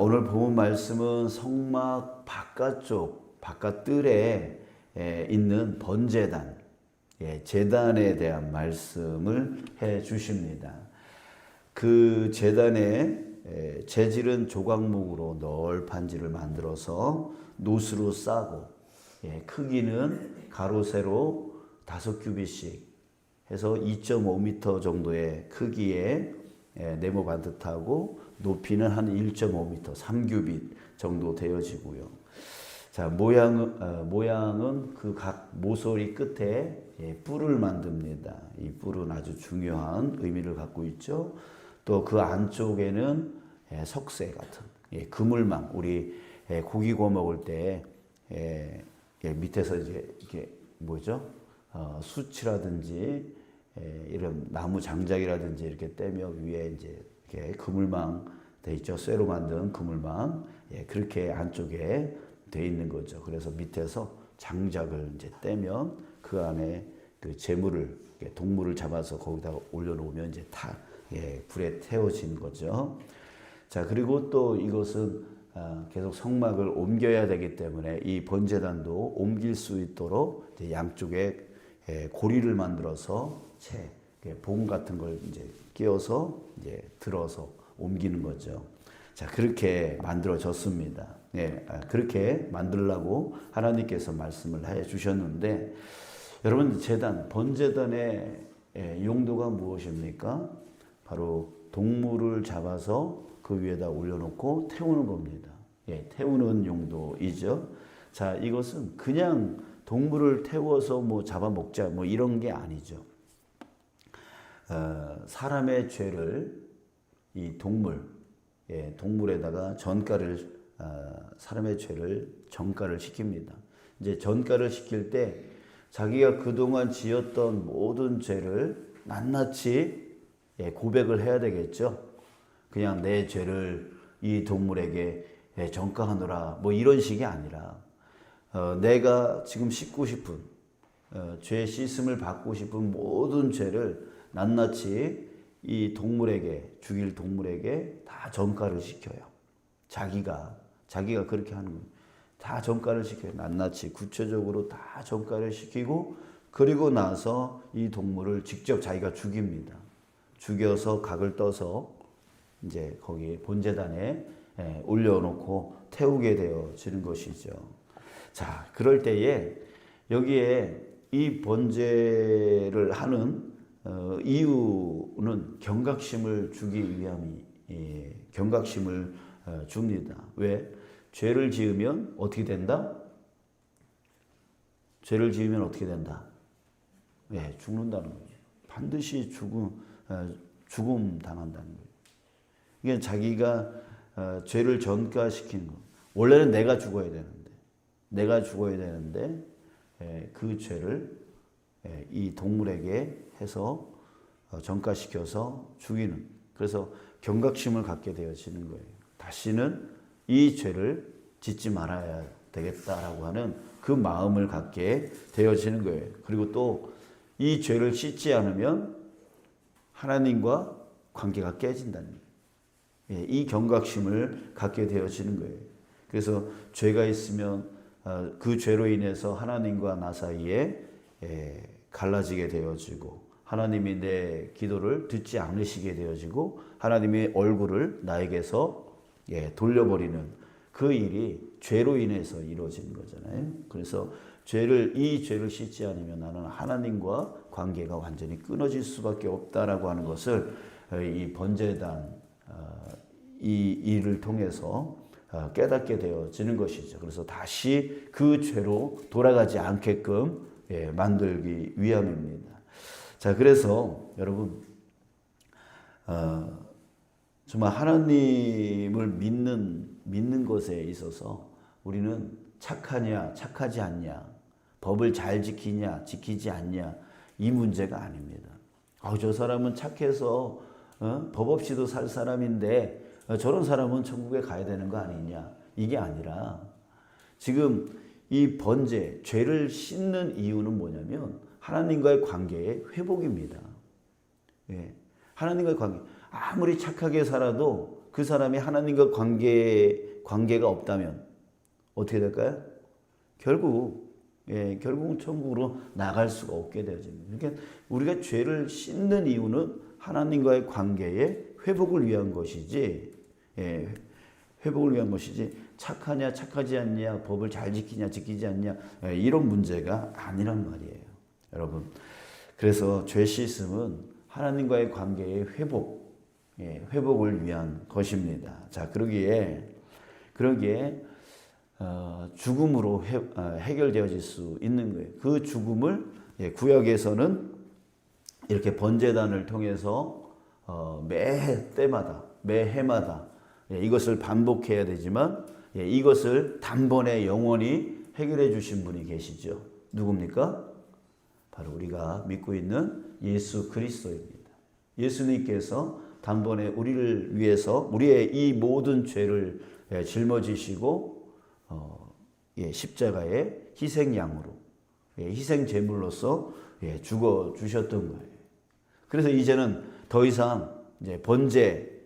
오늘 본 말씀은 성막 바깥쪽, 바깥뜰에 있는 번제단, 제단에 대한 말씀을 해 주십니다. 그 제단의 재질은 조각목으로 널판지를 만들어서 노수로 싸고, 크기는 가로 세로 5규빗씩 해서 2.5m 정도의 크기의 네모 반듯하고 높이는 한 1.5m, 3규빗 정도 되어지고요. 자, 모양은 그 각 모서리 끝에 뿔을 만듭니다. 이 뿔은 아주 중요한 의미를 갖고 있죠. 또 그 안쪽에는 석쇠 같은 그물망, 우리 고기 구워 먹을 때 밑에서 이제 이렇게 뭐죠? 수치라든지 이런 나무 장작이라든지 이렇게 떼며 위에 이제 이렇게 그물망 돼 있죠. 쇠로 만든 그물망. 그렇게 안쪽에 돼 있는 거죠. 그래서 밑에서 장작을 이제 떼면 그 안에 그 재물을, 동물을 잡아서 거기다가 올려놓으면 이제 다 불에 태워진 거죠. 자, 그리고 또 이것은 계속 성막을 옮겨야 되기 때문에 이 번제단도 옮길 수 있도록 이제 양쪽에 고리를 만들어서 봉 같은 걸 이제 끼워서 이제 들어서 옮기는 거죠. 자, 그렇게 만들어졌습니다. 그렇게 만들라고 하나님께서 말씀을 해 주셨는데, 여러분, 번제단의 용도가 무엇입니까? 바로 동물을 잡아서 그 위에다 올려놓고 태우는 겁니다. 태우는 용도이죠. 자, 이것은 그냥 동물을 태워서 뭐 잡아먹자 뭐 이런 게 아니죠. 사람의 죄를 이 동물에다가 사람의 죄를 전가를 시킵니다. 이제 전가를 시킬 때 자기가 그동안 지었던 모든 죄를 낱낱이 고백을 해야 되겠죠. 그냥 내 죄를 이 동물에게 전가하노라 뭐 이런 식이 아니라 내가 지금 씻고 싶은 죄 씻음을 받고 싶은 모든 죄를 낱낱이 이 동물에게, 죽일 동물에게 다 전가를 시켜요. 자기가 그렇게 하는 거예요. 다 전가를 시켜요. 낱낱이 구체적으로 다 전가를 시키고, 그리고 나서 이 동물을 직접 자기가 죽입니다. 죽여서 각을 떠서 이제 거기 본제단에 올려놓고 태우게 되어지는 것이죠. 자, 그럴 때에 여기에 이 번제를 하는 이유는 경각심을 주기 위함이, 경각심을 줍니다. 왜? 죄를 지으면 어떻게 된다? 죄를 지으면 어떻게 된다? 죽는다는 거죠. 반드시 죽음 당한다는 거예요. 이게 자기가 죄를 전가시키는 거. 원래는 내가 죽어야 되는데 그 죄를 이 동물에게 해서 전가시켜서 죽이는, 그래서 경각심을 갖게 되어지는 거예요. 다시는 이 죄를 짓지 말아야 되겠다라고 하는 그 마음을 갖게 되어지는 거예요. 그리고 또 이 죄를 씻지 않으면 하나님과 관계가 깨진다는 거예요. 이 경각심을 갖게 되어지는 거예요. 그래서 죄가 있으면 그 죄로 인해서 하나님과 나 사이에 갈라지게 되어지고, 하나님이 내 기도를 듣지 않으시게 되어지고, 하나님의 얼굴을 나에게서 돌려버리는 그 일이 죄로 인해서 이루어지는 거잖아요. 그래서 이 죄를 씻지 않으면 나는 하나님과 관계가 완전히 끊어질 수밖에 없다라고 하는 것을 이 번제단 이 일을 통해서 깨닫게 되어지는 것이죠. 그래서 다시 그 죄로 돌아가지 않게끔 만들기 위함입니다. 자, 그래서 여러분, 정말 하나님을 믿는 것에 있어서 우리는 착하냐, 착하지 않냐, 법을 잘 지키냐, 지키지 않냐, 이 문제가 아닙니다. 저 사람은 착해서 법 없이도 살 사람인데 저런 사람은 천국에 가야 되는 거 아니냐, 이게 아니라 지금 이 번제, 죄를 씻는 이유는 뭐냐면 하나님과의 관계의 회복입니다. 하나님과의 관계. 아무리 착하게 살아도 그 사람이 하나님과 관계가 없다면 어떻게 될까요? 결국은 천국으로 나갈 수가 없게 되어집니다. 그러니까 우리가 죄를 씻는 이유는 하나님과의 관계의 회복을 위한 것이지, 회복을 위한 것이지 착하냐 착하지 않냐, 법을 잘 지키냐 지키지 않냐, 이런 문제가 아니란 말이에요. 여러분, 그래서 죄 씻음은 하나님과의 관계의 회복을 위한 것입니다. 자, 그러기에 죽음으로 해결되어질 수 있는 거예요. 그 죽음을 구약에서는 이렇게 번제단을 통해서 매 해마다 이것을 반복해야 되지만 이것을 단번에 영원히 해결해 주신 분이 계시죠. 누굽니까? 바로 우리가 믿고 있는 예수 그리스도입니다. 예수님께서 단번에 우리를 위해서 우리의 이 모든 죄를 짊어지시고 십자가의 희생양으로, 희생 제물로서 죽어 주셨던 거예요. 그래서 이제는 더 이상 이제 번제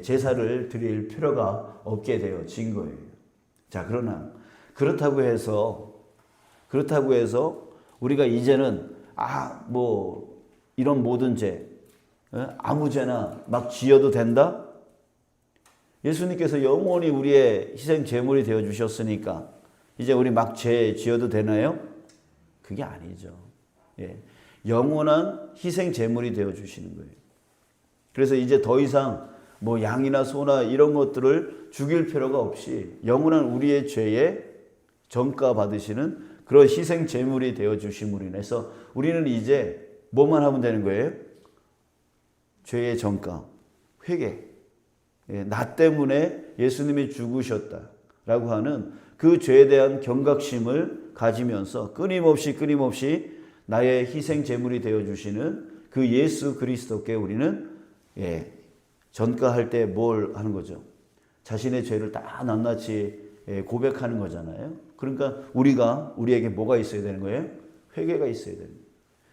제사를 드릴 필요가 없게 되어진 거예요. 자, 그러나 그렇다고 해서 우리가 이제는 이런 모든 죄, 아무 죄나 막 지어도 된다? 예수님께서 영원히 우리의 희생 제물이 되어 주셨으니까 이제 우리 막 죄 지어도 되나요? 그게 아니죠. 영원한 희생 제물이 되어 주시는 거예요. 그래서 이제 더 이상 양이나 소나 이런 것들을 죽일 필요가 없이 영원한 우리의 죄에 전가 받으시는 그런 희생 제물이 되어 주심으로 인해서 우리는 이제 뭐만 하면 되는 거예요? 죄의 전가, 회개. 나 때문에 예수님이 죽으셨다라고 하는 그 죄에 대한 경각심을 가지면서 끊임없이 나의 희생 제물이 되어 주시는 그 예수 그리스도께 우리는 전가할 때 뭘 하는 거죠? 자신의 죄를 다 낱낱이 고백하는 거잖아요. 그러니까 우리에게 뭐가 있어야 되는 거예요? 회개가 있어야 됩니다.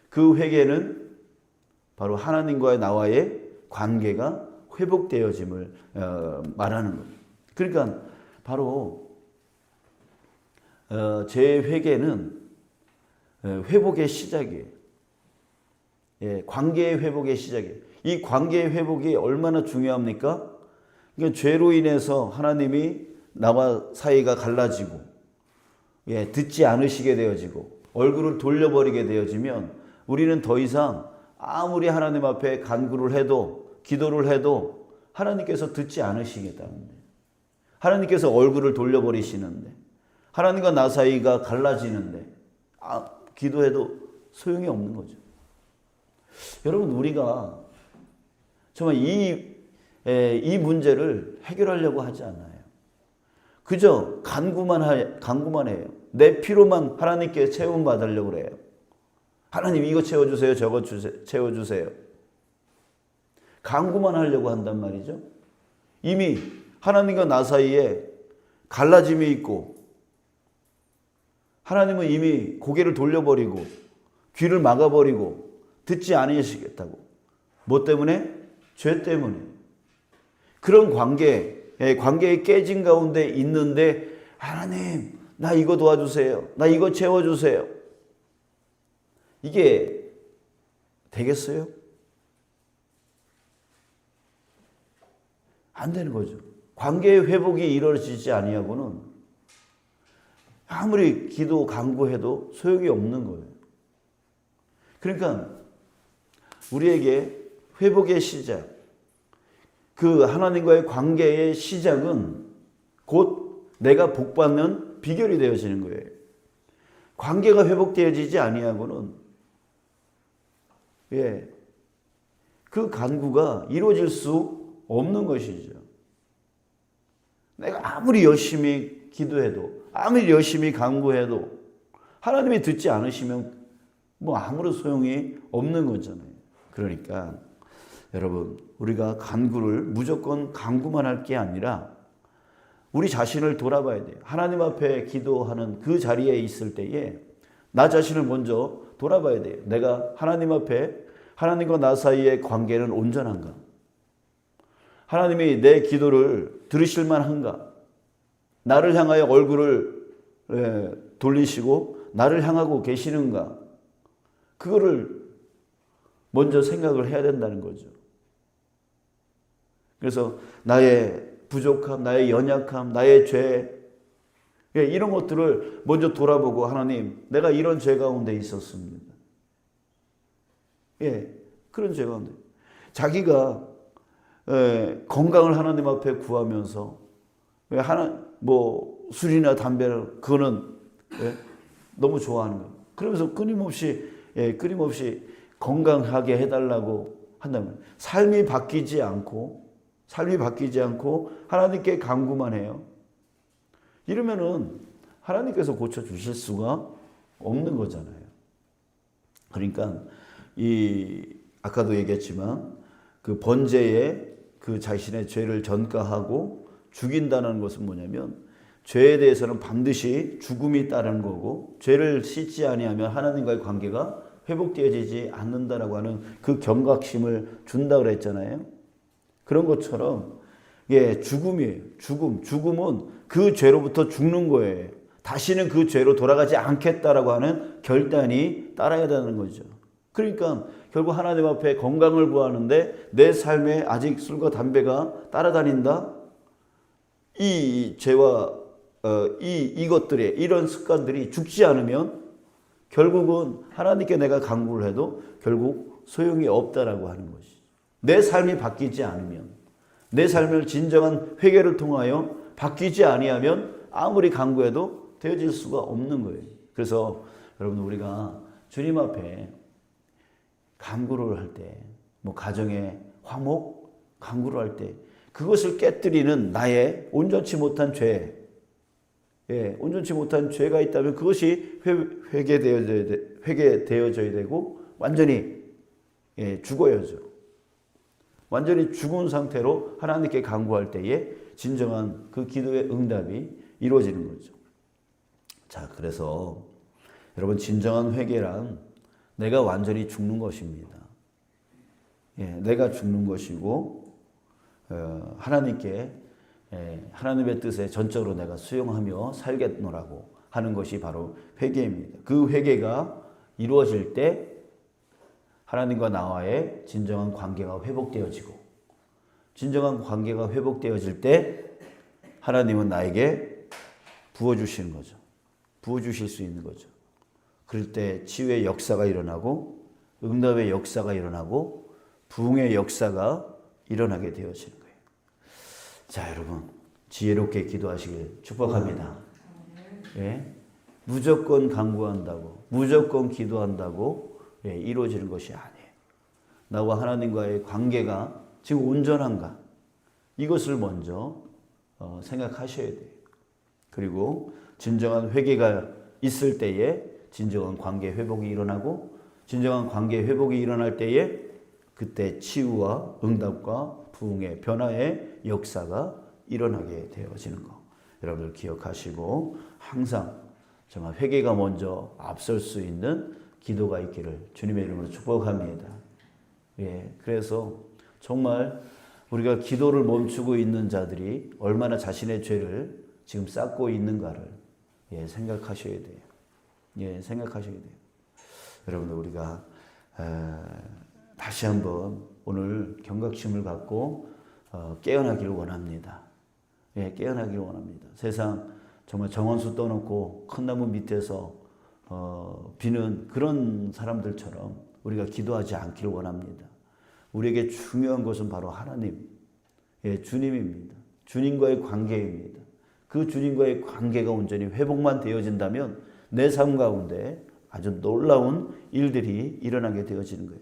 그 회개는 바로 하나님과의 나와의 관계가 회복되어짐을 말하는 겁니다. 그러니까 바로 제 회개는 회복의 시작이에요. 관계의 회복의 시작이에요. 이 관계의 회복이 얼마나 중요합니까? 그러니까 죄로 인해서 하나님이 나와 사이가 갈라지고 듣지 않으시게 되어지고 얼굴을 돌려버리게 되어지면 우리는 더 이상 아무리 하나님 앞에 간구를 해도 기도를 해도 하나님께서 듣지 않으시겠다는데, 하나님께서 얼굴을 돌려버리시는데, 하나님과 나 사이가 갈라지는데 기도해도 소용이 없는 거죠. 여러분, 우리가 정말 이 문제를 해결하려고 하지 않아요. 그저 간구만 해요. 내 피로만 하나님께 채움받으려고 그래요. 하나님 이거 채워주세요. 저거 채워주세요. 간구만 하려고 한단 말이죠. 이미 하나님과 나 사이에 갈라짐이 있고 하나님은 이미 고개를 돌려버리고 귀를 막아버리고 듣지 않으시겠다고. 뭐 때문에? 죄 때문에. 그런 관계의 깨진 가운데 있는데 하나님 나 이거 도와주세요. 나 이거 채워주세요. 이게 되겠어요? 안 되는 거죠. 관계의 회복이 이루어지지 아니하고는 아무리 기도 간구해도 소용이 없는 거예요. 그러니까 우리에게 회복의 시작, 그 하나님과의 관계의 시작은 곧 내가 복받는 비결이 되어지는 거예요. 관계가 회복되어지지 아니하고는 그 간구가 이루어질 수 없는 것이죠. 내가 아무리 열심히 기도해도 아무리 열심히 간구해도 하나님이 듣지 않으시면 아무런 소용이 없는 거잖아요. 그러니까 여러분, 우리가 간구를 무조건 간구만 할 게 아니라 우리 자신을 돌아봐야 돼요. 하나님 앞에 기도하는 그 자리에 있을 때에 나 자신을 먼저 돌아봐야 돼요. 내가 하나님 앞에 하나님과 나 사이의 관계는 온전한가? 하나님이 내 기도를 들으실 만한가? 나를 향하여 얼굴을 돌리시고 나를 향하고 계시는가? 그거를 먼저 생각을 해야 된다는 거죠. 그래서 나의 부족함, 나의 연약함, 나의 죄, 이런 것들을 먼저 돌아보고 하나님, 내가 이런 죄 가운데 있었습니다. 그런 죄 가운데. 자기가 건강을 하나님 앞에 구하면서 술이나 담배를 그거는 너무 좋아하는 거예요. 그러면서 끊임없이 건강하게 해달라고 한다면 삶이 바뀌지 않고 하나님께 간구만 해요. 이러면은 하나님께서 고쳐주실 수가 없는 거잖아요. 그러니까 아까도 얘기했지만 그 번제에 그 자신의 죄를 전가하고 죽인다는 것은 뭐냐면 죄에 대해서는 반드시 죽음이 따르는 거고 죄를 씻지 아니하면 하나님과의 관계가 회복되어지지 않는다라고 하는 그 경각심을 준다 그랬잖아요. 그런 것처럼 죽음이에요. 죽음은 그 죄로부터 죽는 거예요. 다시는 그 죄로 돌아가지 않겠다라고 하는 결단이 따라야 되는 거죠. 그러니까 결국 하나님 앞에 건강을 구하는데 내 삶에 아직 술과 담배가 따라다닌다? 이 죄와 이것들의 이런 습관들이 죽지 않으면 결국은 하나님께 내가 간구를 해도 결국 소용이 없다라고 하는 것이죠. 내 삶이 바뀌지 않으면, 내 삶을 진정한 회개를 통하여 바뀌지 아니하면 아무리 간구해도 되어질 수가 없는 거예요. 그래서 여러분, 우리가 주님 앞에 간구를 할 때, 가정의 화목 간구를 할 때 그것을 깨뜨리는 나의 온전치 못한 죄, 온전치 못한 죄가 있다면 그것이 회개되어져야 되고 완전히 죽어야죠. 완전히 죽은 상태로 하나님께 간구할 때에 진정한 그 기도의 응답이 이루어지는 거죠. 자, 그래서 여러분, 진정한 회개란 내가 완전히 죽는 것입니다. 내가 죽는 것이고 하나님께 하나님의 뜻에 전적으로 내가 수용하며 살겠노라고 하는 것이 바로 회개입니다. 그 회개가 이루어질 때 하나님과 나와의 진정한 관계가 회복되어지고, 진정한 관계가 회복되어질 때 하나님은 나에게 부어주시는 거죠. 부어주실 수 있는 거죠. 그럴 때 치유의 역사가 일어나고 응답의 역사가 일어나고 부흥의 역사가 일어나게 되어지는 거예요. 자, 여러분, 지혜롭게 기도하시길 축복합니다. 무조건 간구한다고, 무조건 기도한다고 이루어지는 것이 아니에요. 나와 하나님과의 관계가 지금 온전한가? 이것을 먼저 생각하셔야 돼요. 그리고 진정한 회개가 있을 때에 진정한 관계 회복이 일어나고, 진정한 관계 회복이 일어날 때에 그때 치유와 응답과 부흥의 변화의 역사가 일어나게 되어지는 것, 여러분들 기억하시고 항상 정말 회개가 먼저 앞설 수 있는 기도가 있기를 주님의 이름으로 축복합니다. 그래서 정말 우리가 기도를 멈추고 있는 자들이 얼마나 자신의 죄를 지금 쌓고 있는가를 생각하셔야 돼요. 생각하셔야 돼요. 여러분들, 우리가 다시 한번 오늘 경각심을 갖고 깨어나기를 원합니다. 깨어나기를 원합니다. 세상 정말 정원수 떠놓고 큰 나무 밑에서 비는 그런 사람들처럼 우리가 기도하지 않기를 원합니다. 우리에게 중요한 것은 바로 하나님, 주님입니다. 주님과의 관계입니다. 그 주님과의 관계가 온전히 회복만 되어진다면 내 삶 가운데 아주 놀라운 일들이 일어나게 되어지는 거예요.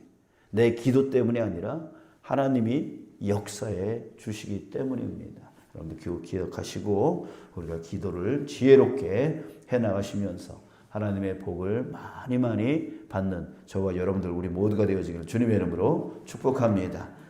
내 기도 때문이 아니라 하나님이 역사해 주시기 때문입니다. 여러분들 기억하시고 우리가 기도를 지혜롭게 해나가시면서 하나님의 복을 많이 받는 저와 여러분들 우리 모두가 되어지기를 주님의 이름으로 축복합니다.